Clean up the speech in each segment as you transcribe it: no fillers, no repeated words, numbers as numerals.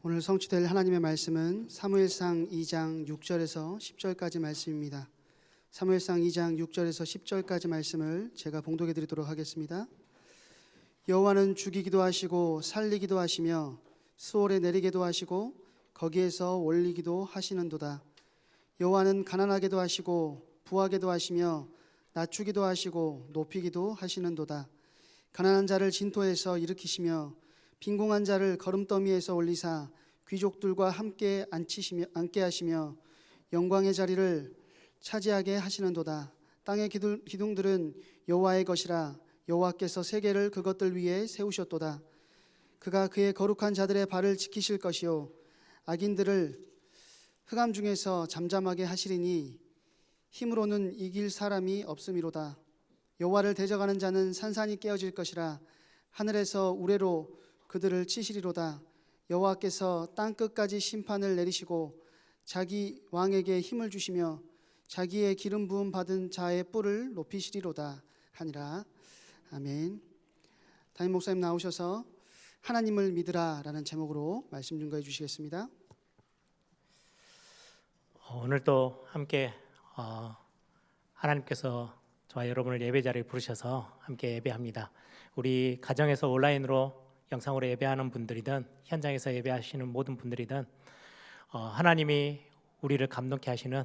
오늘 성취될 하나님의 말씀은 사무엘상 2장 6절에서 10절까지 말씀입니다. 사무엘상 2장 6절에서 10절까지 말씀을 제가 봉독해 드리도록 하겠습니다. 여호와는 죽이기도 하시고 살리기도 하시며 수월에 내리기도 하시고 거기에서 올리기도 하시는도다. 여호와는 가난하게도 하시고 부하게도 하시며 낮추기도 하시고 높이기도 하시는도다. 가난한 자를 진토에서 일으키시며 빈궁한 자를 거름더미에서 올리사 귀족들과 함께 앉게 하시며 영광의 자리를 차지하게 하시는도다. 땅의 기둥들은 여호와의 것이라. 여호와께서 세계를 그것들 위에 세우셨도다. 그가 그의 거룩한 자들의 발을 지키실 것이요 악인들을 흑암 중에서 잠잠하게 하시리니 힘으로는 이길 사람이 없음이로다. 여호와를 대적하는 자는 산산이 깨어질 것이라. 하늘에서 우레로 그들을 치시리로다. 여호와께서 땅 끝까지 심판을 내리시고 자기 왕에게 힘을 주시며 자기의 기름 부음 받은 자의 뿔을 높이시리로다 하니라. 아멘. 담임 목사님 나오셔서 하나님을 믿으라 라는 제목으로 말씀 증거해 주시겠습니다. 오늘도 함께 하나님께서 저와 여러분을 예배 자리에 부르셔서 함께 예배합니다. 우리 가정에서 온라인으로 영상으로 예배하는 분들이든 현장에서 예배하시는 모든 분들이든 하나님이 우리를 감동케 하시는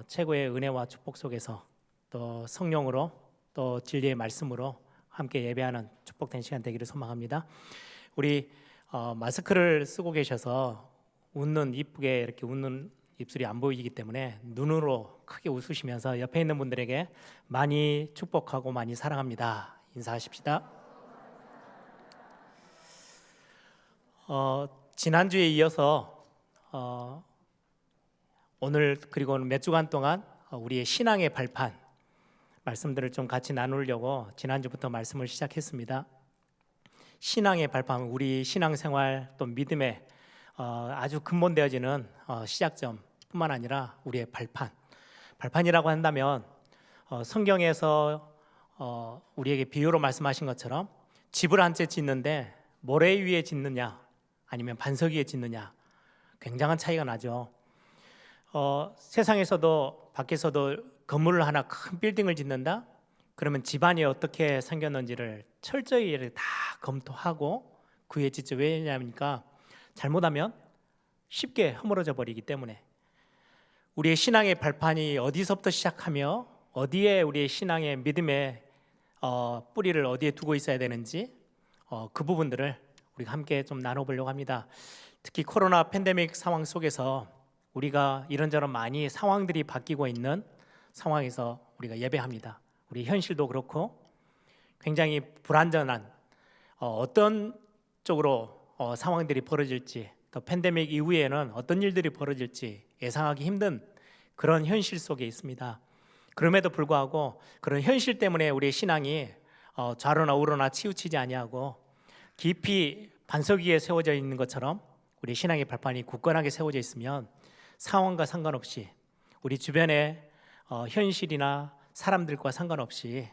최고의 은혜와 축복 속에서 또 성령으로 또 진리의 말씀으로 함께 예배하는 축복된 시간 되기를 소망합니다. 우리 마스크를 쓰고 계셔서 이쁘게 이렇게 웃는 입술이 안 보이기 때문에 눈으로 크게 웃으시면서 옆에 있는 분들에게 많이 축복하고 많이 사랑합니다. 인사하십시다. 지난주에 이어서 오늘 그리고 몇 주간 동안 우리의 신앙의 발판 말씀들을 좀 같이 나누려고 지난주부터 말씀을 시작했습니다. 신앙의 발판, 우리 신앙생활 또 믿음의 아주 근본되어지는 시작점뿐만 아니라 우리의 발판이라고 한다면 성경에서 우리에게 비유로 말씀하신 것처럼 집을 한 채 짓는데 모래 위에 짓느냐 아니면 반석 위에 짓느냐 굉장한 차이가 나죠. 세상에서도 밖에서도 건물을 하나 큰 빌딩을 짓는다? 그러면 집안이 어떻게 생겼는지를 철저히 다 검토하고 그 위에 짓죠. 왜냐합니까? 잘못하면 쉽게 허물어져 버리기 때문에. 우리의 신앙의 발판이 어디서부터 시작하며 어디에 우리의 신앙의 믿음의 뿌리를 어디에 두고 있어야 되는지 그 부분들을 우리가 함께 좀 나눠보려고 합니다. 특히 코로나 팬데믹 상황 속에서 우리가 이런저런 많이 상황들이 바뀌고 있는 상황에서 우리가 예배합니다. 우리 현실도 그렇고 굉장히 불안전한 어떤 쪽으로 상황들이 벌어질지 또 팬데믹 이후에는 어떤 일들이 벌어질지 예상하기 힘든 그런 현실 속에 있습니다. 그럼에도 불구하고 그런 현실 때문에 우리의 신앙이 좌로나 우로나 치우치지 아니하고 깊이 반석 위에 세워져 있는 것처럼 우리 신앙의 발판이 굳건하게 세워져 있으면 상황과 상관없이 우리 주변의 현실이나 사람들과 상관없이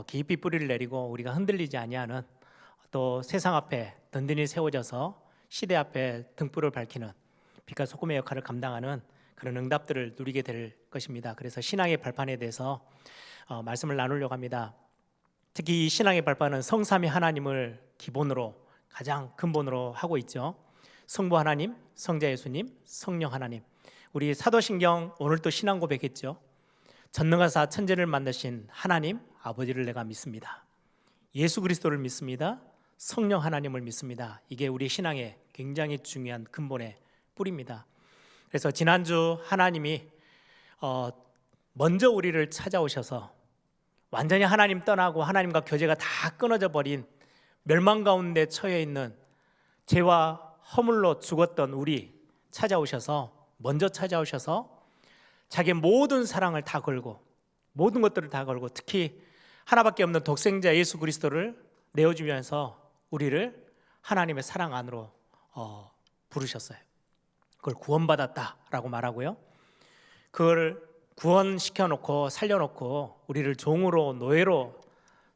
깊이 뿌리를 내리고 우리가 흔들리지 아니하는 또 세상 앞에 든든히 세워져서 시대 앞에 등불을 밝히는 빛과 소금의 역할을 감당하는 그런 응답들을 누리게 될 것입니다. 그래서 신앙의 발판에 대해서 말씀을 나누려고 합니다. 특히 이 신앙의 발판은 성삼위 하나님을 기본으로 가장 근본으로 하고 있죠. 성부 하나님, 성자 예수님, 성령 하나님. 우리 사도신경 오늘 또 신앙 고백했죠. 전능하사 천지를 만드신 하나님 아버지를 내가 믿습니다. 예수 그리스도를 믿습니다. 성령 하나님을 믿습니다. 이게 우리 신앙의 굉장히 중요한 근본의 뿌리입니다. 그래서 지난주 하나님이 먼저 우리를 찾아오셔서 완전히 하나님 떠나고 하나님과 교제가 다 끊어져 버린 멸망 가운데 처해 있는 죄와 허물로 죽었던 우리 먼저 찾아오셔서 자기의 모든 사랑을 다 걸고 모든 것들을 다 걸고 특히 하나밖에 없는 독생자 예수 그리스도를 내어주면서 우리를 하나님의 사랑 안으로 부르셨어요. 그걸 구원받았다라고 말하고요. 그걸 구원시켜놓고 살려놓고 우리를 종으로 노예로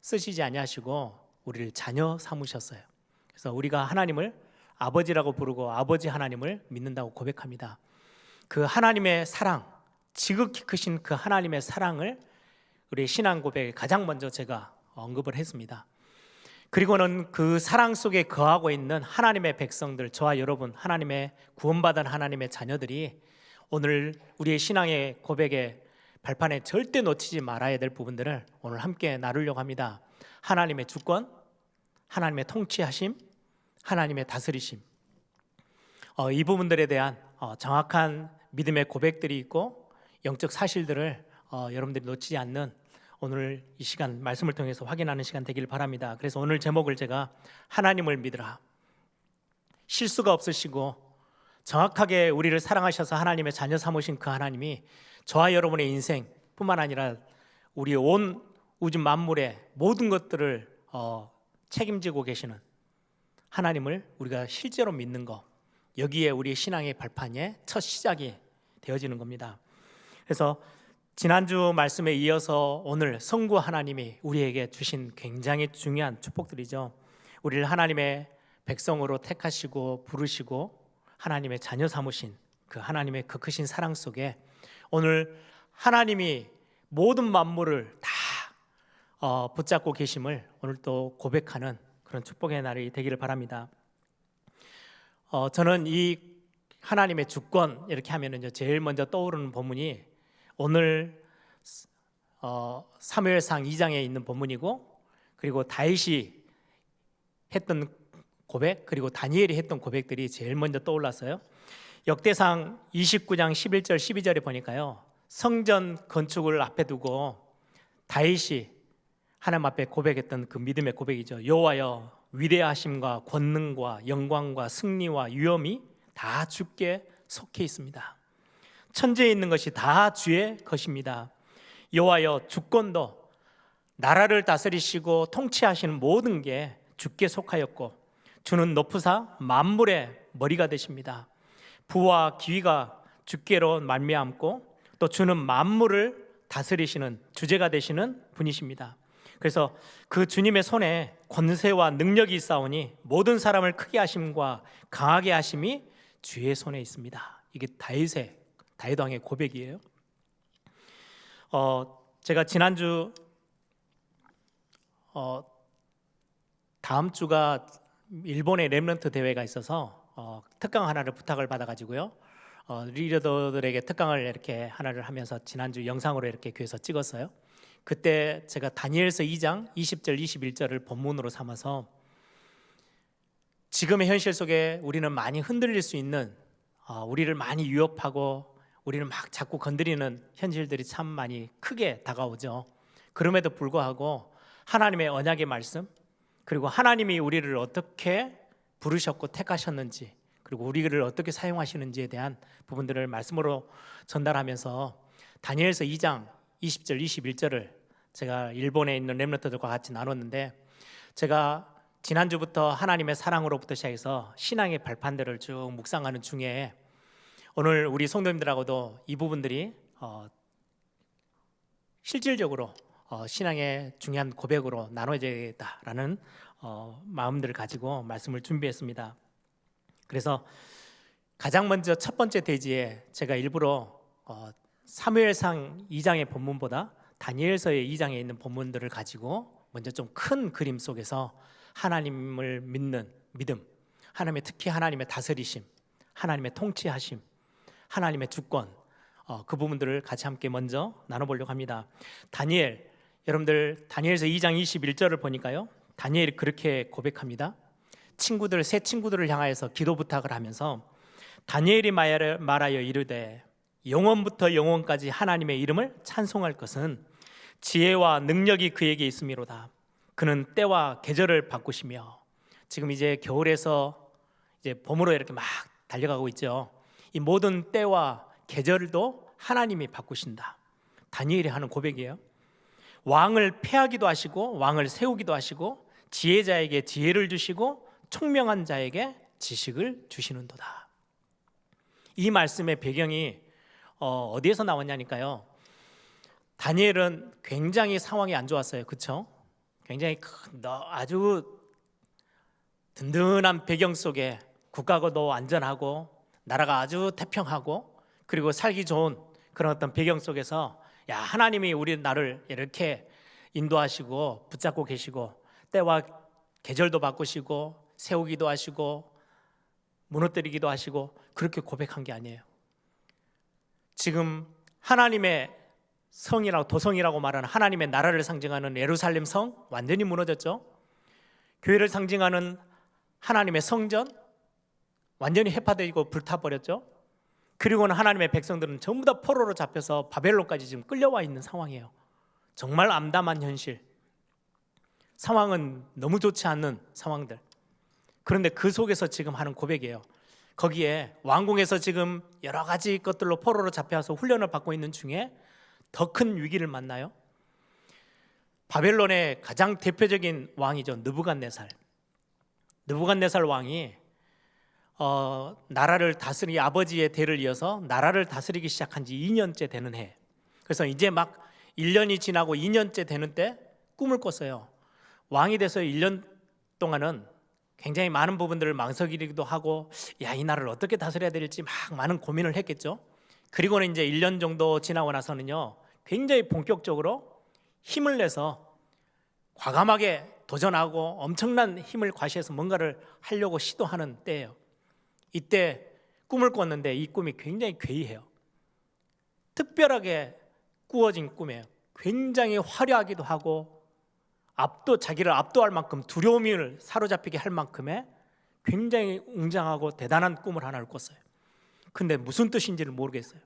쓰시지 아니하시고 우리를 자녀 삼으셨어요. 그래서 우리가 하나님을 아버지라고 부르고 아버지 하나님을 믿는다고 고백합니다. 그 하나님의 사랑, 지극히 크신 그 하나님의 사랑을 우리 신앙 고백에 가장 먼저 제가 언급을 했습니다. 그리고는 그 사랑 속에 거하고 있는 하나님의 백성들, 저와 여러분, 하나님의 구원받은 하나님의 자녀들이 오늘 우리의 신앙의 고백의 발판에 절대 놓치지 말아야 될 부분들을 오늘 함께 나누려고 합니다. 하나님의 주권, 하나님의 통치하심, 하나님의 다스리심, 이 부분들에 대한 정확한 믿음의 고백들이 있고 영적 사실들을 여러분들이 놓치지 않는 오늘 이 시간 말씀을 통해서 확인하는 시간 되길 바랍니다. 그래서 오늘 제목을 제가 하나님을 믿으라, 실수가 없으시고 정확하게 우리를 사랑하셔서 하나님의 자녀 삼으신 그 하나님이 저와 여러분의 인생뿐만 아니라 우리 온 우주 만물의 모든 것들을 책임지고 계시는 하나님을 우리가 실제로 믿는 것, 여기에 우리의 신앙의 발판의 첫 시작이 되어지는 겁니다. 그래서 지난주 말씀에 이어서 오늘 성부 하나님이 우리에게 주신 굉장히 중요한 축복들이죠. 우리를 하나님의 백성으로 택하시고 부르시고 하나님의 자녀 삼으신 그 하나님의 그 크신 사랑 속에 오늘 하나님이 모든 만물을 다 붙잡고 계심을 오늘 또 고백하는 그런 축복의 날이 되기를 바랍니다. 저는 이 하나님의 주권 이렇게 하면은요, 제일 먼저 떠오르는 본문이 오늘 사무엘상 2장에 있는 본문이고, 그리고 다윗이 했던 고백, 그리고 다니엘이 했던 고백들이 제일 먼저 떠올랐어요. 역대상 29장 11절 12절에 보니까요, 성전 건축을 앞에 두고 다윗이 하나님 앞에 고백했던 그 믿음의 고백이죠. 여호와여, 위대하심과 권능과 영광과 승리와 위엄이 다 주께 속해 있습니다. 천지에 있는 것이 다 주의 것입니다. 여호와여, 주권도 나라를 다스리시고 통치하시는 모든 게 주께 속하였고 주는 높으사 만물의 머리가 되십니다. 부와 기위가 주께로 말미암고 또 주는 만물을 다스리시는 주제가 되시는 분이십니다. 그래서 그 주님의 손에 권세와 능력이 있사오니 모든 사람을 크게 하심과 강하게 하심이 주의 손에 있습니다. 이게 다윗 왕의 고백이에요. 제가 지난주 다음 주가 일본의 렘넌트 대회가 있어서 특강 하나를 부탁을 받아가지고요, 리더들에게 특강을 이렇게 하나를 하면서 지난주 영상으로 이렇게 교회에서 찍었어요. 그때 제가 다니엘서 2장 20절 21절을 본문으로 삼아서 지금의 현실 속에 우리는 많이 흔들릴 수 있는, 우리를 많이 위협하고 우리를 막 자꾸 건드리는 현실들이 참 많이 크게 다가오죠. 그럼에도 불구하고 하나님의 언약의 말씀, 그리고 하나님이 우리를 어떻게 부르셨고 택하셨는지, 그리고 우리를 어떻게 사용하시는지에 대한 부분들을 말씀으로 전달하면서 다니엘서 2장 20절 21절을 제가 일본에 있는 렘넌트들과 같이 나눴는데, 제가 지난주부터 하나님의 사랑으로부터 시작해서 신앙의 발판들을 쭉 묵상하는 중에 오늘 우리 성도님들하고도 이 부분들이 실질적으로 신앙의 중요한 고백으로 나눠야겠다라는 마음들을 가지고 말씀을 준비했습니다. 그래서 가장 먼저 첫 번째 대지에 제가 일부러 사무엘상 2장의 본문보다 다니엘서의 2장에 있는 본문들을 가지고 먼저 좀 큰 그림 속에서 하나님을 믿는 믿음, 하나님의 특히 하나님의 다스리심, 하나님의 통치하심, 하나님의 주권, 그 부분들을 같이 함께 먼저 나눠보려고 합니다. 다니엘, 여러분들 다니엘서 2장 21절을 보니까요, 다니엘이 그렇게 고백합니다. 새 친구들을 향하여서 기도 부탁을 하면서 다니엘이 말하여 이르되 영원부터 영원까지 하나님의 이름을 찬송할 것은 지혜와 능력이 그에게 있음이로다. 그는 때와 계절을 바꾸시며, 지금 이제 겨울에서 이제 봄으로 이렇게 막 달려가고 있죠. 이 모든 때와 계절도 하나님이 바꾸신다. 다니엘이 하는 고백이에요. 왕을 폐하기도 하시고 왕을 세우기도 하시고 지혜자에게 지혜를 주시고 총명한 자에게 지식을 주시는도다. 이 말씀의 배경이 어디에서 나왔냐니까요, 다니엘은 굉장히 상황이 안 좋았어요. 그렇죠? 굉장히 아주 든든한 배경 속에 국가도 안전하고 나라가 아주 태평하고 그리고 살기 좋은 그런 어떤 배경 속에서 야, 하나님이 우리 나를 이렇게 인도하시고 붙잡고 계시고 때와 계절도 바꾸시고 세우기도 하시고 무너뜨리기도 하시고 그렇게 고백한 게 아니에요. 지금 하나님의 성이라고 도성이라고 말하는 하나님의 나라를 상징하는 예루살렘 성 완전히 무너졌죠. 교회를 상징하는 하나님의 성전 완전히 해파되고 불타버렸죠. 그리고는 하나님의 백성들은 전부 다 포로로 잡혀서 바벨론까지 지금 끌려와 있는 상황이에요. 정말 암담한 현실. 상황은 너무 좋지 않는 상황들. 그런데 그 속에서 지금 하는 고백이에요. 거기에 왕궁에서 지금 여러 가지 것들로 포로로 잡혀서 훈련을 받고 있는 중에 더 큰 위기를 만나요. 바벨론의 가장 대표적인 왕이죠. 느부갓네살. 느부갓네살 왕이 나라를 다스리 아버지의 대를 이어서 나라를 다스리기 시작한 지 2년째 되는 해. 그래서 이제 막 1년이 지나고 2년째 되는 때 꿈을 꿨어요. 왕이 돼서 1년 동안은 굉장히 많은 부분들을 망설이기도 하고 야, 이 나라를 어떻게 다스려야 될지 막 많은 고민을 했겠죠. 그리고는 이제 1년 정도 지나고 나서는요, 굉장히 본격적으로 힘을 내서 과감하게 도전하고 엄청난 힘을 과시해서 뭔가를 하려고 시도하는 때예요. 이때 꿈을 꿨는데 이 꿈이 굉장히 괴이해요. 특별하게 꾸어진 꿈이에요. 굉장히 화려하기도 하고 자기를 압도할 만큼 두려움을 사로잡히게 할 만큼의 굉장히 웅장하고 대단한 꿈을 하나를 꿨어요. 근데 무슨 뜻인지를 모르겠어요.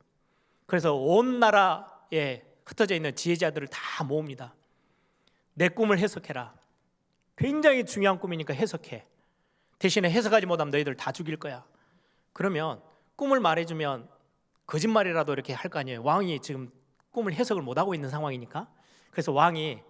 그래서 온 나라에 흩어져 있는 지혜자들을 다 모읍니다. 내 꿈을 해석해라. 굉장히 중요한 꿈이니까 해석해. 대신에 해석하지 못하면 너희들 다 죽일 거야. 그러면 꿈을 말해주면 거짓말이라도 이렇게 할 거 아니에요. 왕이 지금 꿈을 해석을 못하고 있는 상황이니까. 그래서 왕이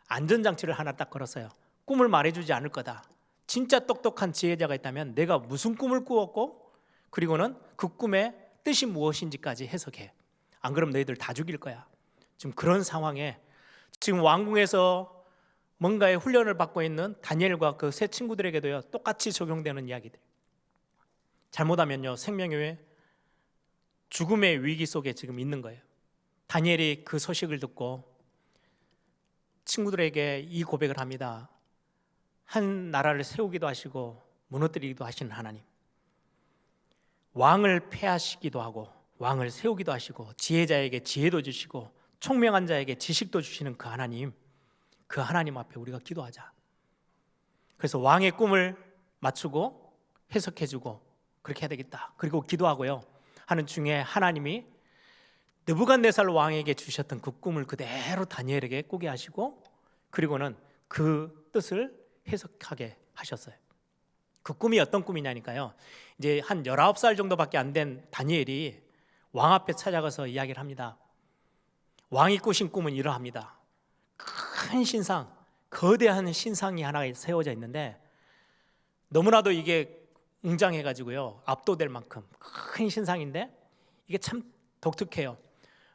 안전장치를 하나 딱 걸었어요. 꿈을 말해주지 않을 거다. 진짜 똑똑한 지혜자가 있다면 내가 무슨 꿈을 꾸었고 그리고는 그 꿈의 뜻이 무엇인지까지 해석해. 안 그러면 너희들 다 죽일 거야. 지금 그런 상황에 지금 왕궁에서 뭔가의 훈련을 받고 있는 다니엘과 그 세 친구들에게도요, 똑같이 적용되는 이야기들. 잘못하면요, 생명의 죽음의 위기 속에 지금 있는 거예요. 다니엘이 그 소식을 듣고 친구들에게 이 고백을 합니다. 한 나라를 세우기도 하시고 무너뜨리기도 하시는 하나님, 왕을 폐하시기도 하고 왕을 세우기도 하시고 지혜자에게 지혜도 주시고 총명한 자에게 지식도 주시는 그 하나님, 그 하나님 앞에 우리가 기도하자. 그래서 왕의 꿈을 맞추고 해석해주고 그렇게 해야 되겠다. 그리고 기도하고요 하는 중에 하나님이 느부갓네살 왕에게 주셨던 그 꿈을 그대로 다니엘에게 꾸게 하시고 그리고는 그 뜻을 해석하게 하셨어요. 그 꿈이 어떤 꿈이냐니까요, 이제 한 19살 정도밖에 안 된 다니엘이 왕 앞에 찾아가서 이야기를 합니다. 왕이 꾸신 꿈은 이러합니다. 큰 신상, 거대한 신상이 하나 세워져 있는데 너무나도 이게 웅장해가지고요, 압도될 만큼 큰 신상인데 이게 참 독특해요.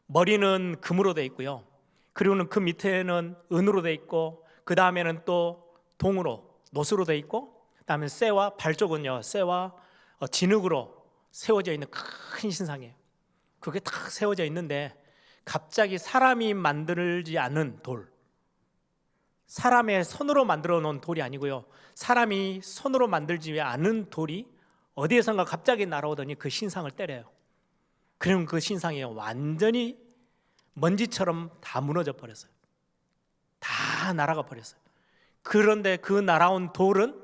머리는 금으로 돼 있고요, 그리고는 그 밑에는 은으로 돼 있고 그 다음에는 또 동으로, 노수로 돼 있고 그다음에 쇠와 발 쪽은요 쇠와 진흙으로 세워져 있는 큰 신상이에요. 그게 탁 세워져 있는데 갑자기 사람이 만들지 않은 돌, 사람의 손으로 만들어 놓은 돌이 아니고요, 사람이 손으로 만들지 않은 돌이 어디에선가 갑자기 날아오더니 그 신상을 때려요. 그럼 그 신상이 완전히 먼지처럼 다 무너져 버렸어요. 다 날아가 버렸어요. 그런데 그 날아온 돌은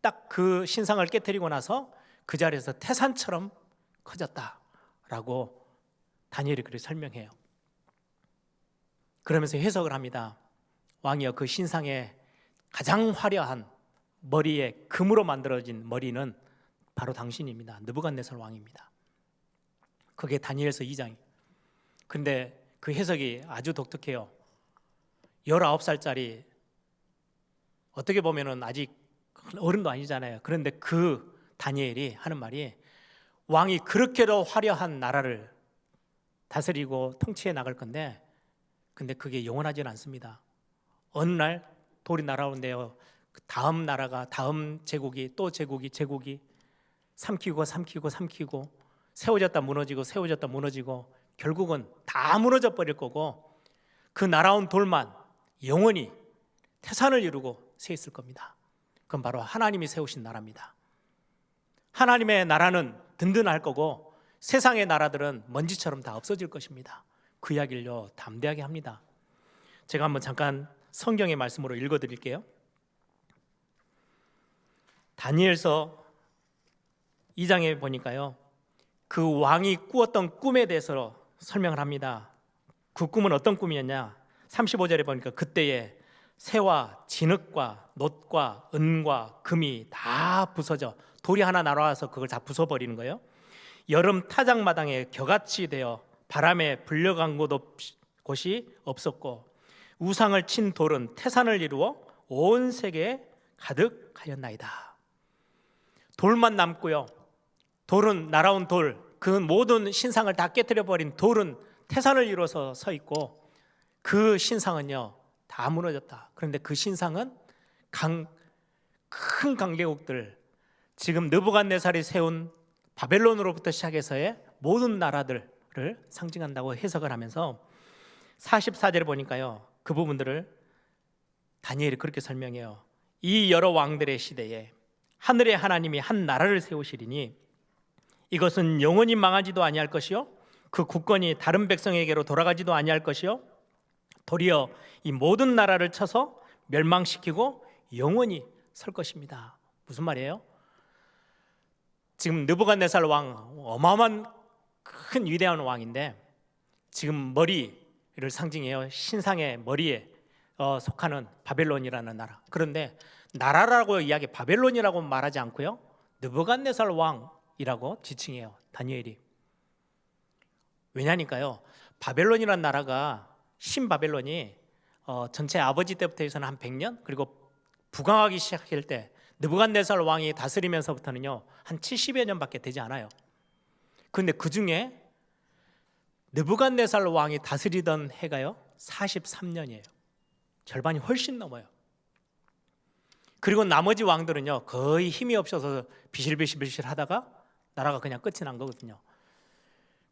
딱 그 신상을 깨뜨리고 나서 그 자리에서 태산처럼 커졌다라고 다니엘이 그렇게 설명해요. 그러면서 해석을 합니다. 왕이여, 그 신상의 가장 화려한 머리에 금으로 만들어진 머리는 바로 당신입니다. 느부갓네살 왕입니다. 그게 다니엘서 2장이에요. 근데 그 해석이 아주 독특해요. 19살짜리, 어떻게 보면은 아직 어른도 아니잖아요. 그런데 그 다니엘이 하는 말이, 왕이 그렇게도 화려한 나라를 다스리고 통치해 나갈 건데 근데 그게 영원하지는 않습니다. 어느 날 돌이 날아오는데요, 다음 나라가, 다음 제국이 또 제국이 삼키고 세워졌다 무너지고 결국은 다 무너져 버릴 거고 그 날아온 돌만 영원히 태산을 이루고 서 있을 겁니다. 그건 바로 하나님이 세우신 나라입니다. 하나님의 나라는 든든할 거고 세상의 나라들은 먼지처럼 다 없어질 것입니다. 그 이야기를요 담대하게 합니다. 제가 한번 잠깐 성경의 말씀으로 읽어드릴게요. 다니엘서 2장에 보니까요 그 왕이 꾸었던 꿈에 대해서 설명을 합니다. 그 꿈은 어떤 꿈이었냐? 35절에 보니까 그때에 새와 진흙과 놋과 은과 금이 다 부서져 돌이 하나 날아와서 그걸 다 부숴버리는 거예요. 여름 타작마당에 겨같이 되어 바람에 불려간 곳이 없었고 우상을 친 돌은 태산을 이루어 온 세계에 가득하였나이다. 돌만 남고요. 돌은 날아온 돌, 그 모든 신상을 다 깨뜨려 버린 돌은 태산을 이루어서 서 있고 그 신상은요 다 무너졌다. 그런데 그 신상은 큰 강대국들, 지금 느부갓네살이 세운 바벨론으로부터 시작해서의 모든 나라들을 상징한다고 해석을 하면서 44절에 보니까요 그 부분들을 다니엘이 그렇게 설명해요. 이 여러 왕들의 시대에 하늘의 하나님이 한 나라를 세우시리니 이것은 영원히 망하지도 아니할 것이요 그 국권이 다른 백성에게로 돌아가지도 아니할 것이요 도리어 이 모든 나라를 쳐서 멸망시키고 영원히 설 것입니다. 무슨 말이에요? 지금 느부갓네살 왕 어마어마한 큰 위대한 왕인데 지금 머리를 상징해요. 신상의 머리에 속하는 바벨론이라는 나라. 그런데 나라라고 이야기 바벨론이라고 말하지 않고요 느부갓네살 왕이라고 지칭해요 다니엘이. 왜냐니까요 바벨론이라는 나라가 신바벨론이 전체 아버지 때부터 해서는 한 100년 그리고 부강하기 시작할 때 느부갓네살 왕이 다스리면서부터는요 한 70여 년밖에 되지 않아요. 그런데 그 중에 느부갓네살 왕이 다스리던 해가요 43년이에요. 절반이 훨씬 넘어요. 그리고 나머지 왕들은요 거의 힘이 없어서 비실비실 하다가 나라가 그냥 끝이 난 거거든요.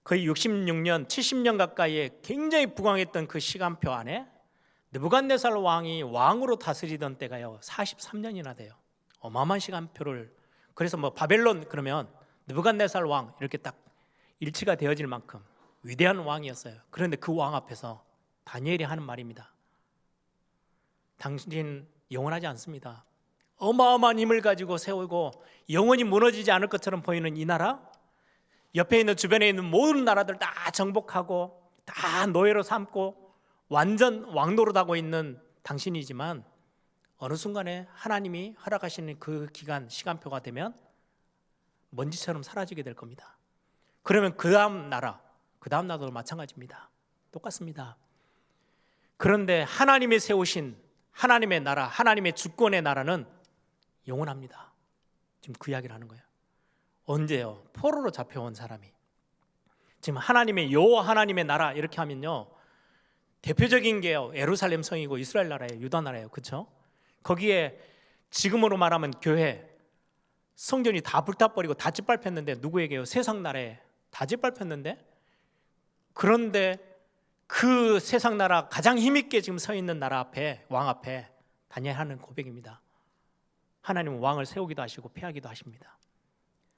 거의 66년, 70년 가까이에 굉장히 부강했던 그 시간표 안에 느부갓네살 왕이 왕으로 다스리던 때가요 43년이나 돼요. 어마어마한 시간표를. 그래서 뭐 바벨론 그러면 느부갓네살 왕 이렇게 딱 일치가 되어질 만큼 위대한 왕이었어요. 그런데 그 왕 앞에서 다니엘이 하는 말입니다. 당신 영원하지 않습니다. 어마어마한 힘을 가지고 세우고 영원히 무너지지 않을 것처럼 보이는 이 나라, 옆에 있는 주변에 있는 모든 나라들 다 정복하고 다 노예로 삼고 완전 왕노릇하고 있는 당신이지만 어느 순간에 하나님이 허락하시는 그 기간 시간표가 되면 먼지처럼 사라지게 될 겁니다. 그러면 그 다음 나라도 마찬가지입니다. 똑같습니다. 그런데 하나님이 세우신 하나님의 나라, 하나님의 주권의 나라는 영원합니다. 지금 그 이야기를 하는 거예요. 언제요? 포로로 잡혀온 사람이 지금 하나님의 여호와 하나님의 나라 이렇게 하면요 대표적인 게요 예루살렘 성이고 이스라엘 나라예요. 유다 나라예요. 그렇죠? 거기에 지금으로 말하면 교회 성전이 다 불타버리고 다 짓밟혔는데 누구에게요? 세상 나라에 다 짓밟혔는데 그런데 그 세상 나라 가장 힘있게 지금 서 있는 나라 앞에 왕 앞에 다니엘 하는 고백입니다. 하나님은 왕을 세우기도 하시고 패하기도 하십니다.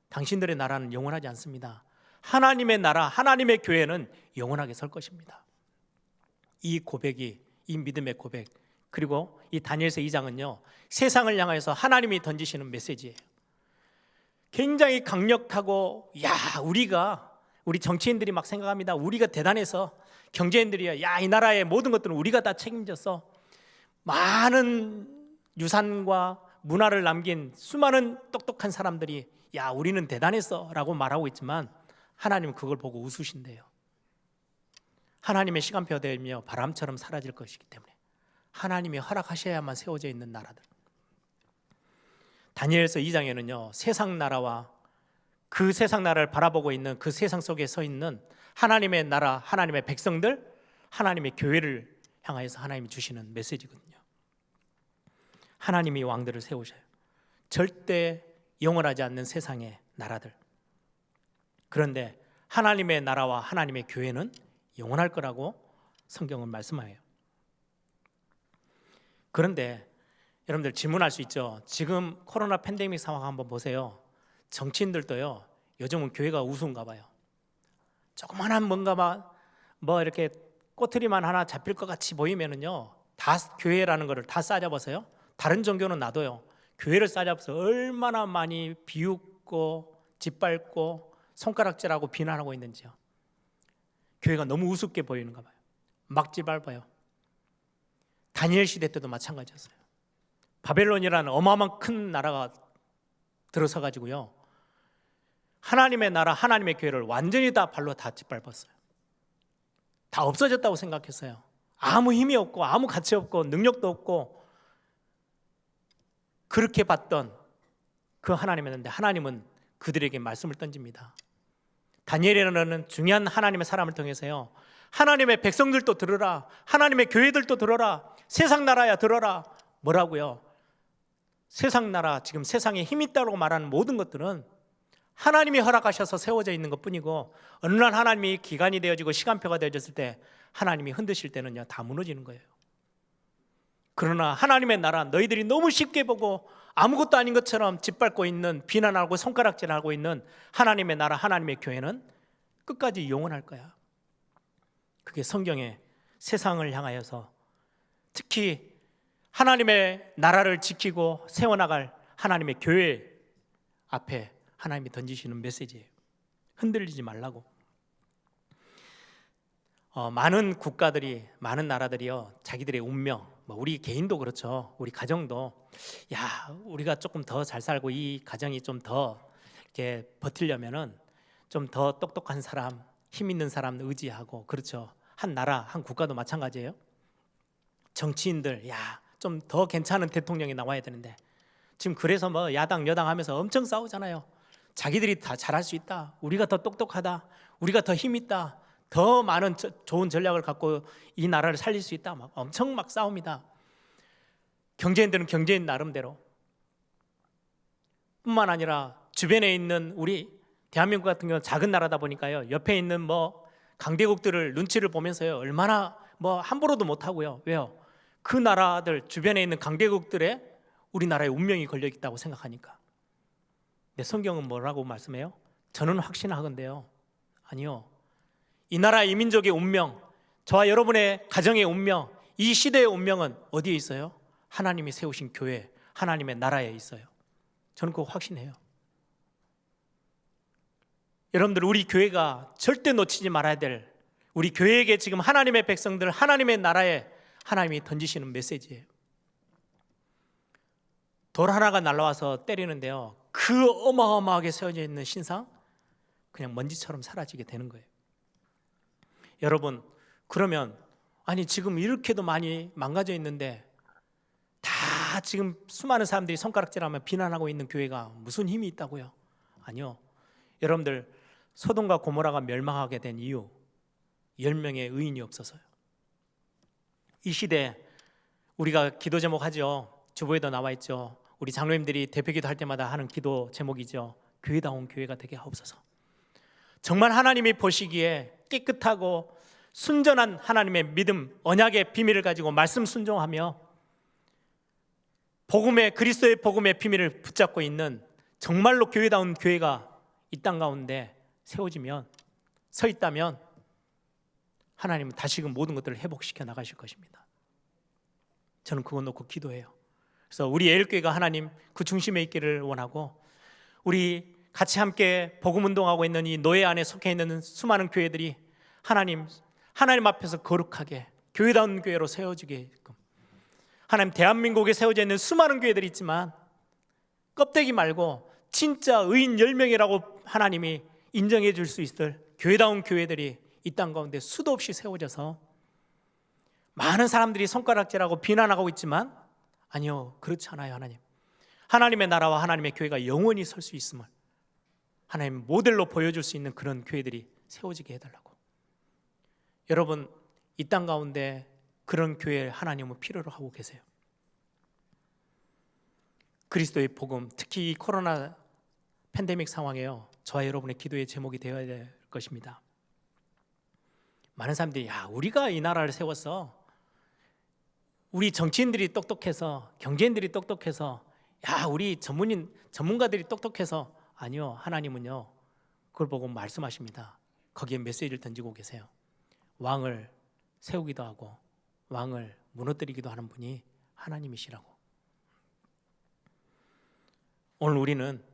당신들의 나라는 영원하지 않습니다. 하나님의 나라, 하나님의 교회는 영원하게 설 것입니다. 이 고백이, 이 믿음의 고백, 그리고 이 다니엘서 2장은요 세상을 향해서 하나님이 던지시는 메시지예요. 굉장히 강력하고 우리 정치인들이 막 생각합니다. 우리가 대단해서 경제인들이야 이 나라의 모든 것들은 우리가 다 책임졌어. 많은 유산과 문화를 남긴 수많은 똑똑한 사람들이 우리는 대단했어 라고 말하고 있지만 하나님은 그걸 보고 웃으신대요. 하나님의 시간표가 되며 바람처럼 사라질 것이기 때문에 하나님이 허락하셔야만 세워져 있는 나라들. 다니엘서 2장에는요 세상 나라와 그 세상 나라를 바라보고 있는 그 세상 속에 서 있는 하나님의 나라, 하나님의 백성들, 하나님의 교회를 향하여서 하나님이 주시는 메시지거든요. 하나님이 왕들을 세우셔요. 절대 영원하지 않는 세상에 나라들. 그런데 하나님의 나라와 하나님의 교회는 영원할 거라고 성경은 말씀해요. 그런데 여러분들 질문할 수 있죠. 지금 코로나 팬데믹 상황 한번 보세요. 정치인들도요, 요즘은 교회가 우스운가 봐요. 조그만한 뭔가 뭐 이렇게 꼬투리만 하나 잡힐 것 같이 보이면은요, 다 교회라는 거를 다 싸잡아서요. 다른 종교는 놔둬요. 교회를 싸잡아서 얼마나 많이 비웃고 짓밟고 손가락질하고 비난하고 있는지요. 교회가 너무 우습게 보이는가 봐요. 막 짓밟아요. 다니엘 시대 때도 마찬가지였어요. 바벨론이라는 어마어마한 큰 나라가 들어서 가지고요, 하나님의 나라, 하나님의 교회를 완전히 다 발로 다 짓밟았어요. 다 없어졌다고 생각했어요. 아무 힘이 없고 아무 가치 없고 능력도 없고 그렇게 봤던 그 하나님이었는데, 하나님은 그들에게 말씀을 던집니다. 다니엘이라는 중요한 하나님의 사람을 통해서요, 하나님의 백성들도 들어라, 하나님의 교회들도 들어라, 세상 나라야 들어라. 뭐라고요? 세상 나라, 지금 세상에 힘이 있다고 말하는 모든 것들은 하나님이 허락하셔서 세워져 있는 것뿐이고, 어느 날 하나님이 기간이 되어지고 시간표가 되어졌을 때 하나님이 흔드실 때는요, 다 무너지는 거예요. 그러나 하나님의 나라, 너희들이 너무 쉽게 보고 아무것도 아닌 것처럼 짓밟고 있는, 비난하고 손가락질하고 있는 하나님의 나라, 하나님의 교회는 끝까지 영원할 거야. 그게 성경에 세상을 향하여서, 특히 하나님의 나라를 지키고 세워나갈 하나님의 교회 앞에 하나님이 던지시는 메시지예요. 흔들리지 말라고. 많은 국가들이, 많은 나라들이요, 자기들의 운명, 우리 개인도 그렇죠. 우리 가정도, 야, 우리가 조금 더 잘 살고 이 가정이 좀 더 이렇게 버티려면은 좀 더 똑똑한 사람, 힘 있는 사람 의지하고, 그렇죠. 한 나라, 한 국가도 마찬가지예요. 정치인들, 야, 좀 더 괜찮은 대통령이 나와야 되는데, 지금 그래서 뭐 야당 여당 하면서 엄청 싸우잖아요. 자기들이 다 잘할 수 있다, 우리가 더 똑똑하다, 우리가 더 힘 있다, 더 많은 좋은 전략을 갖고 이 나라를 살릴 수 있다, 막 엄청 막 싸웁니다. 경제인들은 경제인 나름대로. 뿐만 아니라 주변에 있는, 우리 대한민국 같은 경우는 작은 나라다 보니까요, 옆에 있는 뭐 강대국들을 눈치를 보면서요, 얼마나 뭐 함부로도 못하고요. 왜요? 그 나라들 주변에 있는 강대국들의 우리나라의 운명이 걸려 있다고 생각하니까. 근데 성경은 뭐라고 말씀해요? 저는 확신하건대요, 아니요, 이 나라 이 민족의 운명, 저와 여러분의 가정의 운명, 이 시대의 운명은 어디에 있어요? 하나님이 세우신 교회, 하나님의 나라에 있어요. 저는 그거 확신해요. 여러분들, 우리 교회가 절대 놓치지 말아야 될, 우리 교회에게 지금 하나님의 백성들, 하나님의 나라에 하나님이 던지시는 메시지예요. 돌 하나가 날아와서 때리는데요, 그 어마어마하게 세워져 있는 신상, 그냥 먼지처럼 사라지게 되는 거예요. 여러분, 그러면 아니 지금 이렇게도 많이 망가져 있는데 다 지금 수많은 사람들이 손가락질하며 비난하고 있는 교회가 무슨 힘이 있다고요? 아니요. 여러분들, 소돔과 고모라가 멸망하게 된 이유, 10명의 의인이 없어서요. 이 시대 우리가 기도 제목 하죠. 주보에도 나와 있죠. 우리 장로님들이 대표기도 할 때마다 하는 기도 제목이죠. 교회다운 교회가 되게 하옵소서. 정말 하나님이 보시기에 깨끗하고 순전한 하나님의 믿음, 언약의 비밀을 가지고 말씀 순종하며 복음의, 그리스도의 복음의 비밀을 붙잡고 있는 정말로 교회다운 교회가 이 땅 가운데 세워지면, 서 있다면 하나님은 다시금 모든 것들을 회복시켜 나가실 것입니다. 저는 그거 놓고 기도해요. 그래서 우리 애일교회가 하나님 그 중심에 있기를 원하고, 우리 같이 함께 복음 운동하고 있는 이 노예 안에 속해 있는 수많은 교회들이 하나님 앞에서 거룩하게 교회다운 교회로 세워지게끔, 하나님 대한민국에 세워져 있는 수많은 교회들이 있지만 껍데기 말고 진짜 의인 10명이라고 하나님이 인정해 줄 수 있을 교회다운 교회들이 이 땅 가운데 수도 없이 세워져서 많은 사람들이 손가락질하고 비난하고 있지만, 아니요, 그렇지 않아요. 하나님의 나라와 하나님의 교회가 영원히 설 수 있음을 하나님 모델로 보여줄 수 있는 그런 교회들이 세워지게 해달라고. 여러분, 이 땅 가운데 그런 교회 하나님은 필요로 하고 계세요. 그리스도의 복음, 특히 이 코로나 팬데믹 상황에요. 저와 여러분의 기도의 제목이 되어야 될 것입니다. 많은 사람들이 우리가 이 나라를 세웠어. 우리 정치인들이 똑똑해서, 경제인들이 똑똑해서, 우리 전문가들이 똑똑해서. 아니요, 하나님은요 그걸 보고 말씀하십니다. 거기에 메시지를 던지고 계세요. 왕을 세우기도 하고 왕을 무너뜨리기도 하는 분이 하나님이시라고. 오늘 우리는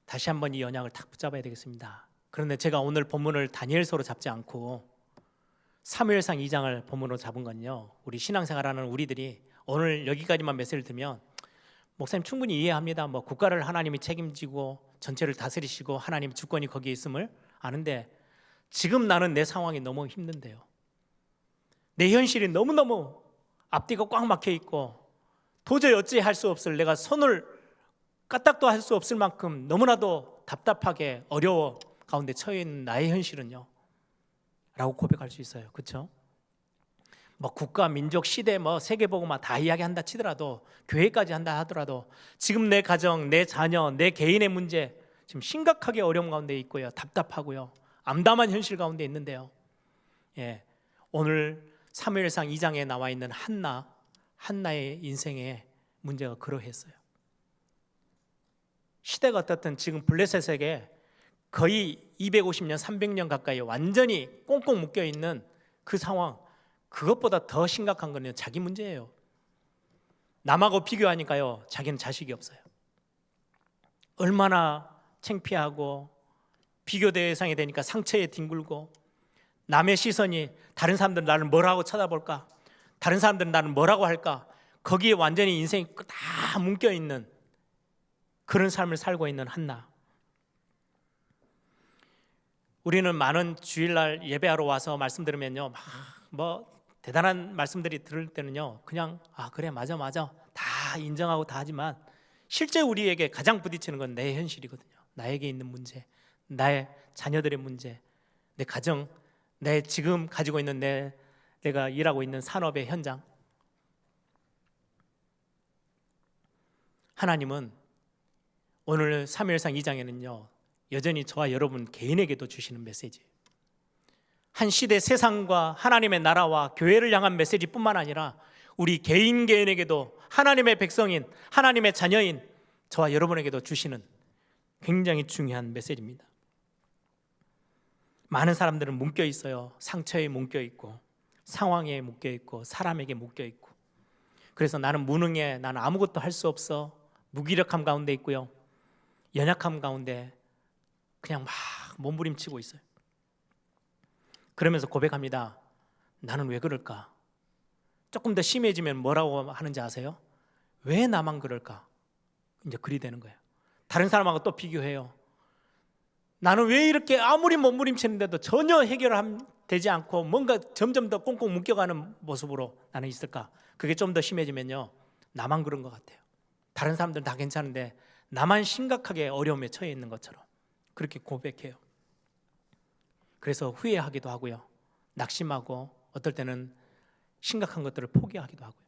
다시 한번 이 언약을 딱 붙잡아야 되겠습니다. 그런데 제가 오늘 본문을 다니엘서로 잡지 않고 사무엘상 2장을 본문으로 잡은 건요, 우리 신앙생활하는 우리들이 오늘 여기까지만 메시지를 들으면 목사님 충분히 이해합니다. 국가를 하나님이 책임지고 전체를 다스리시고 하나님 주권이 거기에 있음을 아는데, 지금 나는 내 상황이 너무 힘든데요, 내 현실이 너무너무 앞뒤가 꽉 막혀 있고 도저히 어찌할 수 없을, 내가 손을 까딱도 할 수 없을 만큼 너무나도 답답하게 어려워 가운데 처해 있는 나의 현실은요 라고 고백할 수 있어요. 그렇죠? 국가, 민족, 시대, 세계보고만 다 이야기한다 치더라도, 교회까지 한다 하더라도 지금 내 가정, 내 자녀, 내 개인의 문제 지금 심각하게 어려움 가운데 있고요, 답답하고요, 암담한 현실 가운데 있는데요, 오늘 사무엘상 2장에 나와 있는 한나의 인생의 문제가 그러했어요. 시대가 어떻든 지금 블레셋에게 거의 250년, 300년 가까이 완전히 꽁꽁 묶여 있는 그 상황, 그것보다 더 심각한 거는 자기 문제예요. 남하고 비교하니까요, 자기는 자식이 없어요. 얼마나 창피하고 비교 대상이 되니까 상처에 뒹굴고, 남의 시선이, 다른 사람들은 나를 뭐라고 쳐다볼까, 다른 사람들은 나를 뭐라고 할까, 거기에 완전히 인생이 다 묶여있는 그런 삶을 살고 있는 한나. 우리는 많은 주일날 예배하러 와서 말씀 들으면요, 대단한 말씀들이 들을 때는요, 그냥 그래, 맞아 다 인정하고 다 하지만, 실제 우리에게 가장 부딪히는 건 내 현실이거든요. 나에게 있는 문제, 나의 자녀들의 문제, 내 가정, 내 지금 가지고 있는 내가 일하고 있는 산업의 현장. 하나님은 오늘 사무엘상 2장에는요 여전히 저와 여러분 개인에게도 주시는 메시지, 한 시대 세상과 하나님의 나라와 교회를 향한 메시지뿐만 아니라 우리 개인에게도, 하나님의 백성인, 하나님의 자녀인 저와 여러분에게도 주시는 굉장히 중요한 메시지입니다. 많은 사람들은 묶여 있어요. 상처에 묶여 있고, 상황에 묶여 있고, 사람에게 묶여 있고, 그래서 나는 무능해, 나는 아무것도 할 수 없어, 무기력함 가운데 있고요, 연약함 가운데 그냥 막 몸부림치고 있어요. 그러면서 고백합니다. 나는 왜 그럴까? 조금 더 심해지면 뭐라고 하는지 아세요? 왜 나만 그럴까? 이제 그리 되는 거예요. 다른 사람하고 또 비교해요. 나는 왜 이렇게 아무리 몸부림치는데도 전혀 해결되지 않고 뭔가 점점 더 꽁꽁 묶여가는 모습으로 나는 있을까? 그게 좀 더 심해지면요, 나만 그런 것 같아요. 다른 사람들은 다 괜찮은데 나만 심각하게 어려움에 처해 있는 것처럼 그렇게 고백해요. 그래서 후회하기도 하고요, 낙심하고 어떨 때는 심각한 것들을 포기하기도 하고요.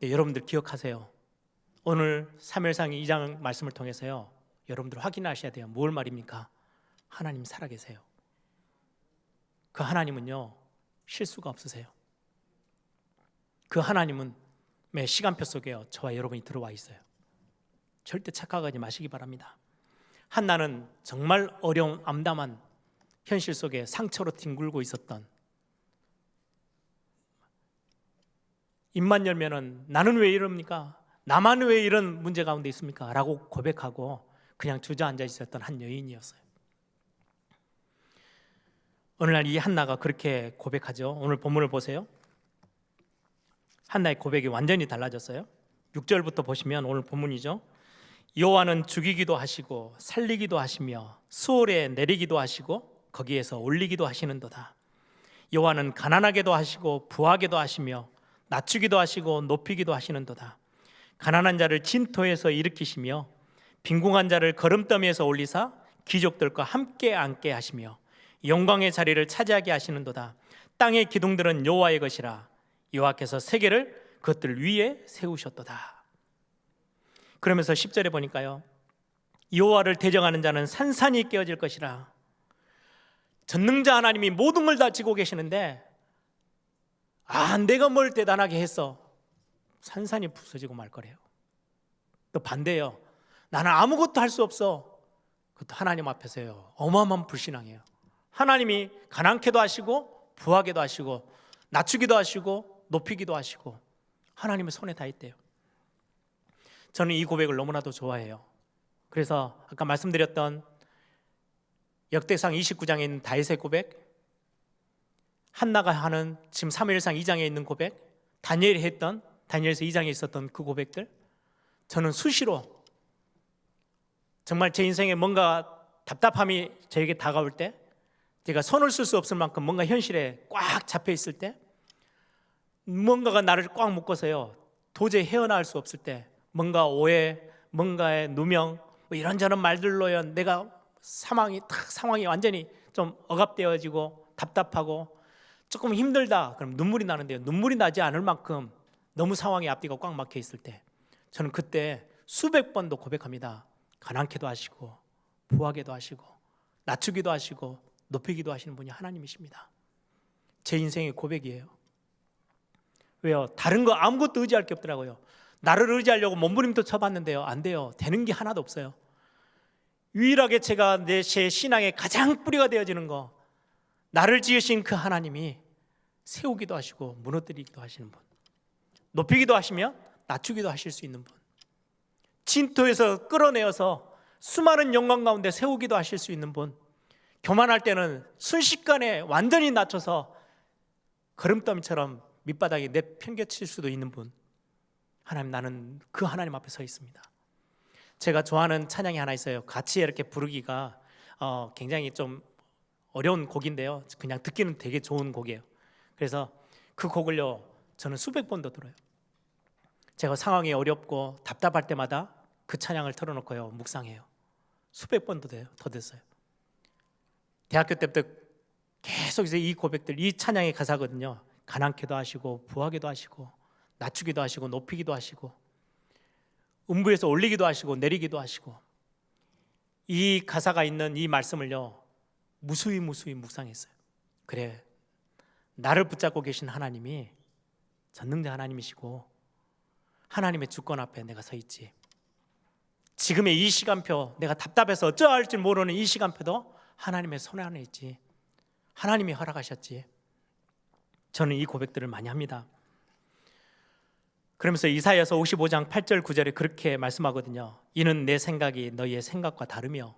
네, 여러분들 기억하세요. 오늘 사무엘상 2장 말씀을 통해서요, 여러분들 확인하셔야 돼요. 뭘 말입니까? 하나님 살아계세요. 그 하나님은요 실수가 없으세요. 그 하나님은 매 시간표 속에요 저와 여러분이 들어와 있어요. 절대 착각하지 마시기 바랍니다. 한나는 정말 어려운 암담한 현실 속에 상처로 뒹굴고 있었던, 입만 열면은 나는 왜 이럽니까? 나만 왜 이런 문제 가운데 있습니까? 라고 고백하고 그냥 주저앉아 있었던 한 여인이었어요. 오늘날 이 한나가 그렇게 고백하죠. 오늘 본문을 보세요. 한나의 고백이 완전히 달라졌어요. 6절부터 보시면 오늘 본문이죠. 여호와는 죽이기도 하시고 살리기도 하시며 수월에 내리기도 하시고 거기에서 올리기도 하시는도다. 여호와는 가난하게도 하시고 부하게도 하시며 낮추기도 하시고 높이기도 하시는도다. 가난한 자를 진토에서 일으키시며 빈궁한 자를 거름더미에서 올리사 귀족들과 함께 앉게 하시며 영광의 자리를 차지하게 하시는도다. 땅의 기둥들은 여호와의 것이라 여호와께서 세계를 그것들 위에 세우셨도다. 그러면서 10절에 보니까요, 여호와를 대적하는 자는 산산이 깨어질 것이라. 전능자 하나님이 모든 걸 다 지고 계시는데 내가 뭘 대단하게 했어, 산산이 부서지고 말 거래요. 또 반대예요. 나는 아무것도 할 수 없어. 그것도 하나님 앞에서요 어마어마한 불신앙이에요. 하나님이 가난케도 하시고 부하게도 하시고 낮추기도 하시고 높이기도 하시고 하나님의 손에 다 있대요. 저는 이 고백을 너무나도 좋아해요. 그래서 아까 말씀드렸던 역대상 29장에 있는 다윗의 고백, 한나가 하는 지금 사무엘상 2장에 있는 고백, 다니엘이 했던 다니엘서 2장에 있었던 그 고백들, 저는 수시로 정말 제 인생에 뭔가 답답함이 저에게 다가올 때, 제가 손을 쓸 수 없을 만큼 뭔가 현실에 꽉 잡혀 있을 때, 뭔가가 나를 꽉 묶어서요 도저히 헤어나올 수 없을 때, 뭔가 오해, 뭔가의 누명, 뭐 이런저런 말들로요 내가 상황이 완전히 좀 억압되어지고 답답하고 조금 힘들다, 그럼 눈물이 나는데요, 눈물이 나지 않을 만큼 너무 상황이 앞뒤가 꽉 막혀 있을 때, 저는 그때 수백 번도 고백합니다. 가난케도 하시고 부하게도 하시고 낮추기도 하시고 높이기도 하시는 분이 하나님이십니다. 제 인생의 고백이에요. 왜요? 다른 거 아무것도 의지할 게 없더라고요. 나를 의지하려고 몸부림도 쳐봤는데요, 안 돼요. 되는 게 하나도 없어요. 유일하게 제가 제 신앙의 가장 뿌리가 되어지는 거, 나를 지으신 그 하나님이 세우기도 하시고 무너뜨리기도 하시는 분, 높이기도 하시며 낮추기도 하실 수 있는 분, 진토에서 끌어내어서 수많은 영광 가운데 세우기도 하실 수 있는 분, 교만할 때는 순식간에 완전히 낮춰서 거름더미처럼 밑바닥에 내팽개칠 수도 있는 분, 하나님, 나는 그 하나님 앞에 서 있습니다. 제가 좋아하는 찬양이 하나 있어요. 같이 이렇게 부르기가 굉장히 좀 어려운 곡인데요, 그냥 듣기는 되게 좋은 곡이에요. 그래서 그 곡을요 저는 수백 번도 들어요. 제가 상황이 어렵고 답답할 때마다 그 찬양을 틀어놓고요 묵상해요. 수백 번도 더 됐어요. 대학교 때부터 계속 이 고백들, 이 찬양의 가사거든요. 가난케도 하시고 부하게도 하시고 낮추기도 하시고 높이기도 하시고 음부에서 올리기도 하시고 내리기도 하시고, 이 가사가 있는 이 말씀을요 무수히 묵상했어요. 그래, 나를 붙잡고 계신 하나님이 전능자 하나님이시고 하나님의 주권 앞에 내가 서 있지. 지금의 이 시간표, 내가 답답해서 어쩌할지 모르는 이 시간표도 하나님의 손 안에 있지. 하나님이 허락하셨지. 저는 이 고백들을 많이 합니다. 그러면서 이사야서 55장 8절 9절에 그렇게 말씀하거든요. 이는 내 생각이 너희의 생각과 다르며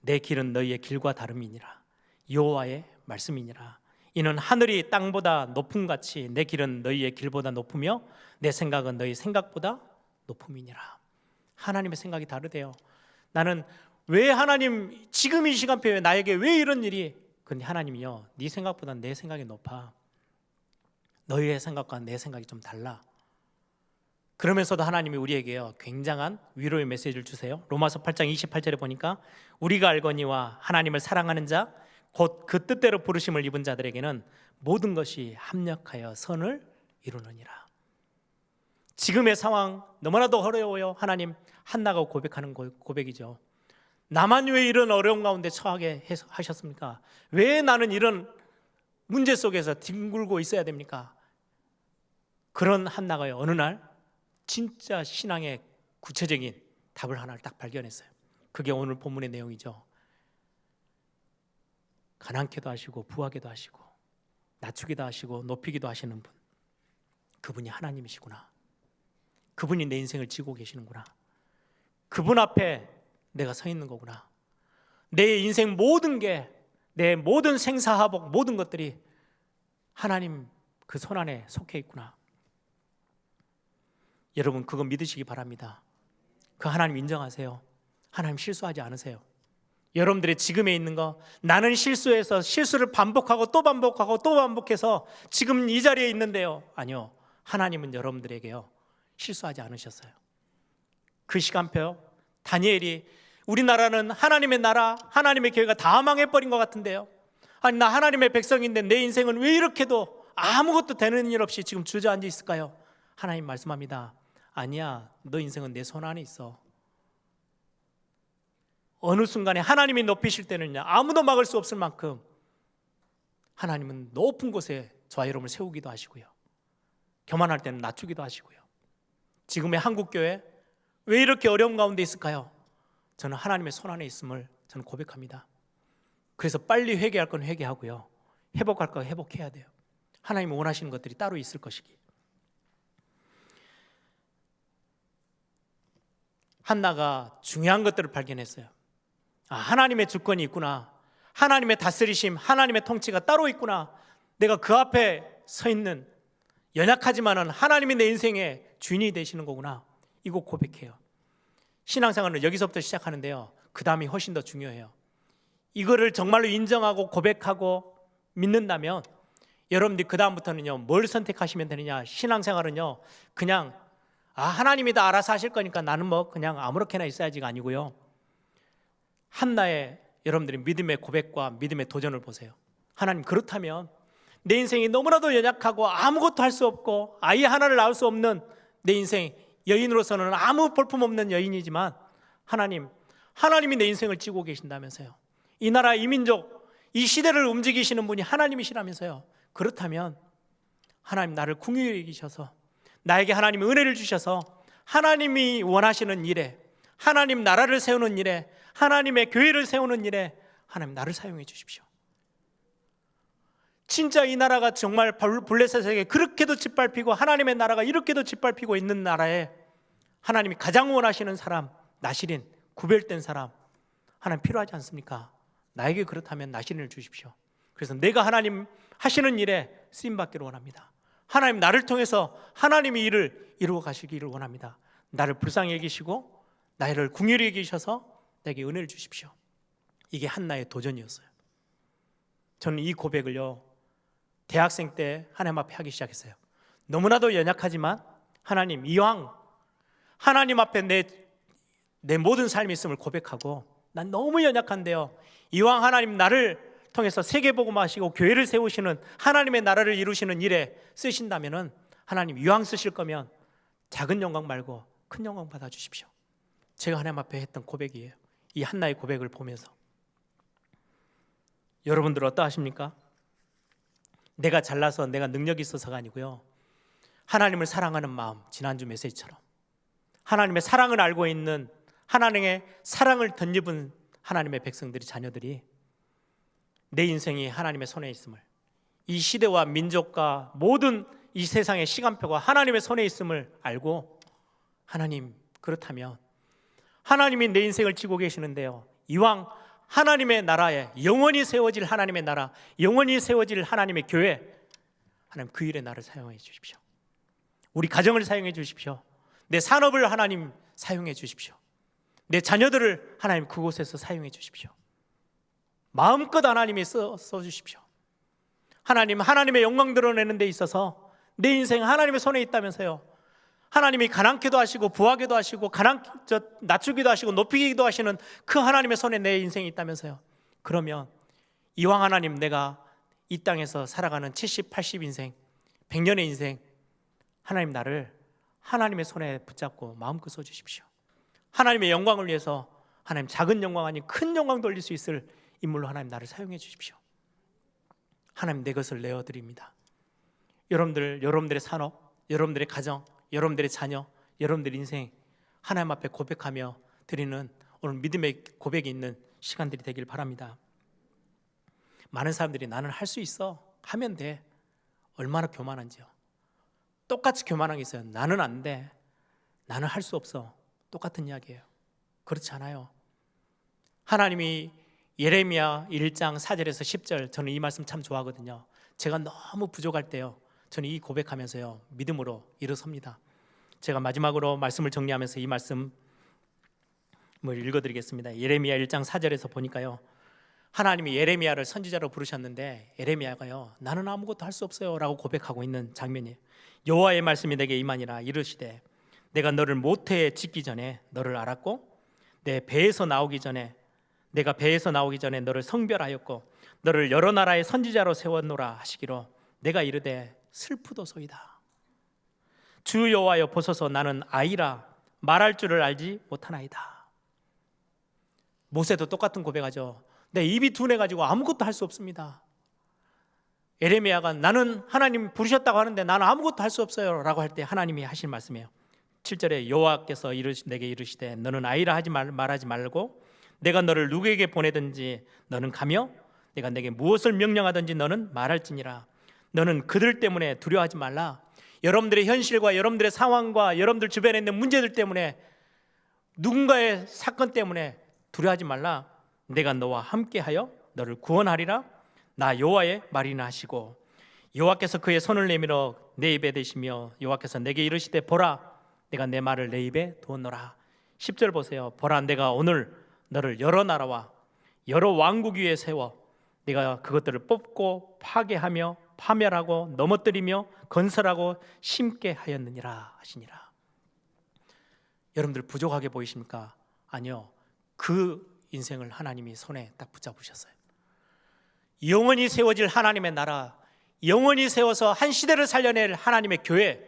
내 길은 너희의 길과 다름이니라. 여호와의 말씀이니라. 이는 하늘이 땅보다 높음같이 내 길은 너희의 길보다 높으며 내 생각은 너희 생각보다 높음이니라. 하나님의 생각이 다르대요. 나는 왜 하나님 지금 이 시간표에 나에게 왜 이런 일이, 근데 하나님이요 네 생각보다 내 생각이 높아. 너희의 생각과 내 생각이 좀 달라. 그러면서도 하나님이 우리에게요 굉장한 위로의 메시지를 주세요. 로마서 8장 28절에 보니까 우리가 알거니와 하나님을 사랑하는 자 곧 그 뜻대로 부르심을 입은 자들에게는 모든 것이 합력하여 선을 이루느니라. 지금의 상황 너무나도 어려워요. 하나님, 한나가 고백하는 고백이죠. 나만 왜 이런 어려운 가운데 처하게 하셨습니까? 왜 나는 이런 문제 속에서 뒹굴고 있어야 됩니까? 그런 한나가요 어느 날 진짜 신앙의 구체적인 답을 하나를 딱 발견했어요. 그게 오늘 본문의 내용이죠. 가난케도 하시고 부하게도 하시고 낮추기도 하시고 높이기도 하시는 분, 그분이 하나님이시구나. 그분이 내 인생을 지고 계시는구나. 그분 앞에 내가 서 있는 거구나. 내 인생 모든 게, 내 모든 생사화복 모든 것들이 하나님 그 손 안에 속해 있구나. 여러분 그거 믿으시기 바랍니다. 그 하나님 인정하세요. 하나님 실수하지 않으세요. 여러분들의 지금에 있는 거, 나는 실수해서 실수를 반복하고 또 반복하고 또 반복해서 지금 이 자리에 있는데요, 아니요, 하나님은 여러분들에게요 실수하지 않으셨어요. 그 시간표, 다니엘이 우리나라는 하나님의 나라, 하나님의 교회가 다 망해버린 것 같은데요, 아니 나 하나님의 백성인데 내 인생은 왜 이렇게도 아무것도 되는 일 없이 지금 주저앉아 있을까요? 하나님 말씀합니다. 아니야, 너 인생은 내 손 안에 있어. 어느 순간에 하나님이 높이실 때는요, 아무도 막을 수 없을 만큼 하나님은 높은 곳에 저와 여러분을 세우기도 하시고요, 교만할 때는 낮추기도 하시고요. 지금의 한국교회 왜 이렇게 어려운 가운데 있을까요? 저는 하나님의 손 안에 있음을 저는 고백합니다. 그래서 빨리 회개할 건 회개하고요, 회복할 건 회복해야 돼요. 하나님이 원하시는 것들이 따로 있을 것이기. 한나가 중요한 것들을 발견했어요. 하나님의 주권이 있구나, 하나님의 다스리심, 하나님의 통치가 따로 있구나, 내가 그 앞에 서 있는 연약하지만은 하나님이 내 인생의 주인이 되시는 거구나, 이거 고백해요. 신앙생활은 여기서부터 시작하는데요, 그 다음이 훨씬 더 중요해요. 이거를 정말로 인정하고 고백하고 믿는다면 여러분들이 그 다음부터는요, 뭘 선택하시면 되느냐, 신앙생활은요 그냥 하나님이 다 알아서 하실 거니까 나는 뭐 그냥 아무렇게나 있어야지가 아니고요, 한나의 여러분들이 믿음의 고백과 믿음의 도전을 보세요. 하나님, 그렇다면 내 인생이 너무나도 연약하고 아무것도 할 수 없고 아이 하나를 낳을 수 없는 내 인생, 여인으로서는 아무 볼품없는 여인이지만 하나님이 내 인생을 찌고 계신다면서요. 이 나라, 이 민족, 이 시대를 움직이시는 분이 하나님이시라면서요. 그렇다면 하나님, 나를 궁휼히 여기셔서 나에게 하나님의 은혜를 주셔서 하나님이 원하시는 일에, 하나님 나라를 세우는 일에, 하나님의 교회를 세우는 일에 하나님 나를 사용해 주십시오. 진짜 이 나라가 정말 블레셋에게 그렇게도 짓밟히고 하나님의 나라가 이렇게도 짓밟히고 있는 나라에 하나님이 가장 원하시는 사람, 나실인, 구별된 사람, 하나님 필요하지 않습니까? 나에게 그렇다면 나실인을 주십시오. 그래서 내가 하나님 하시는 일에 쓰임받기를 원합니다. 하나님, 나를 통해서 하나님이 일을 이루어 가시기를 원합니다. 나를 불쌍히 여기시고 나를 궁휼히 여기셔서 내게 은혜를 주십시오. 이게 한나의 도전이었어요. 저는 이 고백을요, 대학생 때 하나님 앞에 하기 시작했어요. 너무나도 연약하지만 하나님, 이왕 하나님 앞에 내 모든 삶이 있음을 고백하고, 난 너무 연약한데요, 이왕 하나님 나를 통해서 세계복음하시고 교회를 세우시는, 하나님의 나라를 이루시는 일에 쓰신다면은 하나님, 이왕 쓰실 거면 작은 영광 말고 큰 영광 받아주십시오. 제가 하나님 앞에 했던 고백이에요. 이 한나의 고백을 보면서 여러분들 어떠하십니까? 내가 잘나서 내가 능력이 있어서가 아니고요, 하나님을 사랑하는 마음, 지난주 메시지처럼 하나님의 사랑을 알고 있는, 하나님의 사랑을 덧입은 하나님의 백성들이, 자녀들이 내 인생이 하나님의 손에 있음을, 이 시대와 민족과 모든 이 세상의 시간표가 하나님의 손에 있음을 알고, 하나님, 그렇다면 하나님이 내 인생을 지고 계시는데요, 이왕 하나님의 나라에 영원히 세워질 하나님의 나라, 영원히 세워질 하나님의 교회, 하나님 그 일에 나를 사용해 주십시오. 우리 가정을 사용해 주십시오. 내 산업을 하나님 사용해 주십시오. 내 자녀들을 하나님 그곳에서 사용해 주십시오. 마음껏 하나님이 써주십시오. 하나님의 영광 드러내는 데 있어서 내 인생 하나님의 손에 있다면서요. 하나님이 가난케도 하시고 부하게도 하시고 낮추기도 하시고 높이기도 하시는 그 하나님의 손에 내 인생이 있다면서요. 그러면 이왕 하나님, 내가 이 땅에서 살아가는 70, 80 인생, 100년의 인생, 하나님 나를 하나님의 손에 붙잡고 마음껏 써주십시오. 하나님의 영광을 위해서 하나님 작은 영광 아닌 큰 영광 돌릴 수 있을 인물로 하나님 나를 사용해 주십시오. 하나님, 내 것을 내어드립니다. 여러분들의 산업, 여러분들의 가정, 여러분들의 자녀, 여러분들의 인생 하나님 앞에 고백하며 드리는 오늘 믿음의 고백이 있는 시간들이 되길 바랍니다. 많은 사람들이 나는 할 수 있어, 하면 돼, 얼마나 교만한지요. 똑같이 교만한 게 있어요. 나는 안 돼, 나는 할 수 없어, 똑같은 이야기예요. 그렇지 않아요. 하나님이 예레미야 1장 4절에서 10절, 저는 이 말씀 참 좋아하거든요. 제가 너무 부족할 때요, 저는 이 고백하면서요 믿음으로 일어섭니다. 제가 마지막으로 말씀을 정리하면서 이 말씀을 읽어드리겠습니다. 예레미야 1장 4절에서 보니까요, 하나님이 예레미야를 선지자로 부르셨는데 예레미야가요, 나는 아무것도 할 수 없어요 라고 고백하고 있는 장면이에요. 여호와의 말씀이 내게 임하니라. 이르시되 내가 너를 모태에 짓기 전에 너를 알았고, 내가 배에서 나오기 전에 너를 성별하였고, 너를 여러 나라의 선지자로 세웠노라 하시기로, 내가 이르되 슬프도소이다. 주 여호와여, 보소서 나는 아이라 말할 줄을 알지 못하나이다. 모세도 똑같은 고백하죠. 내 입이 둔해 가지고 아무것도 할 수 없습니다. 에레미야가 나는 하나님 부르셨다고 하는데 나는 아무것도 할 수 없어요 라고 할 때 하나님이 하신 말씀이에요. 7절에 여호와께서 내게 이르시되 너는 아이라 말하지 말고 내가 너를 누구에게 보내든지 너는 가며 내가 내게 무엇을 명령하든지 너는 말할지니라. 너는 그들 때문에 두려워하지 말라. 여러분들의 현실과 여러분들의 상황과 여러분들 주변에 있는 문제들 때문에 누군가의 사건 때문에 두려워하지 말라. 내가 너와 함께하여 너를 구원하리라. 나 여호와의 말이나 하시고 여호와께서 그의 손을 내밀어 내 입에 대시며 여호와께서 내게 이르시되 보라 내가 내 말을 내 입에 두었노라. 10절 보세요. 보라 내가 오늘 너를 여러 나라와 여러 왕국 위에 세워 내가 그것들을 뽑고 파괴하며 파멸하고 넘어뜨리며 건설하고 심게 하였느니라 하시니라. 여러분들 부족하게 보이십니까? 아니요. 그 인생을 하나님이 손에 딱 붙잡으셨어요. 영원히 세워질 하나님의 나라, 영원히 세워서 한 시대를 살려낼 하나님의 교회,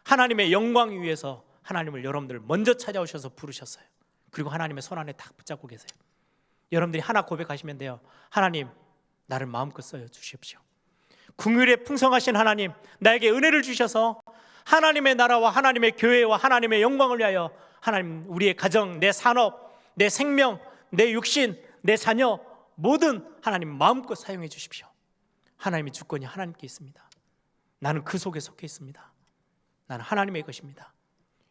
하나님의 영광 위에서 하나님을 여러분들 먼저 찾아오셔서 부르셨어요. 그리고 하나님의 손 안에 딱 붙잡고 계세요. 여러분들이 하나 고백하시면 돼요. 하나님, 나를 마음껏 써여 주십시오. 긍휼에 풍성하신 하나님, 나에게 은혜를 주셔서 하나님의 나라와 하나님의 교회와 하나님의 영광을 위하여 하나님 우리의 가정, 내 산업, 내 생명, 내 육신, 내 자녀 모든 하나님 마음껏 사용해 주십시오. 하나님의 주권이 하나님께 있습니다. 나는 그 속에 속해 있습니다. 나는 하나님의 것입니다.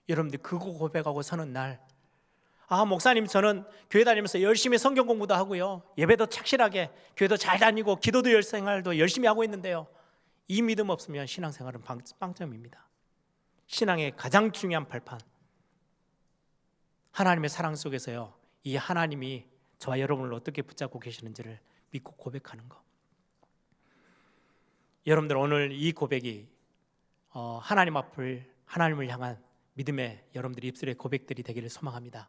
여러분들 그거 고백하고 서는 날, 목사님 저는 교회 다니면서 열심히 성경 공부도 하고요, 예배도 착실하게 교회도 잘 다니고 기도도 생활도 열심히 하고 있는데요, 이 믿음 없으면 신앙생활은 빵점입니다. 신앙의 가장 중요한 발판, 하나님의 사랑 속에서요, 이 하나님이 저와 여러분을 어떻게 붙잡고 계시는지를 믿고 고백하는 것. 여러분들 오늘 이 고백이 하나님을 향한 믿음의 여러분들 입술의 고백들이 되기를 소망합니다.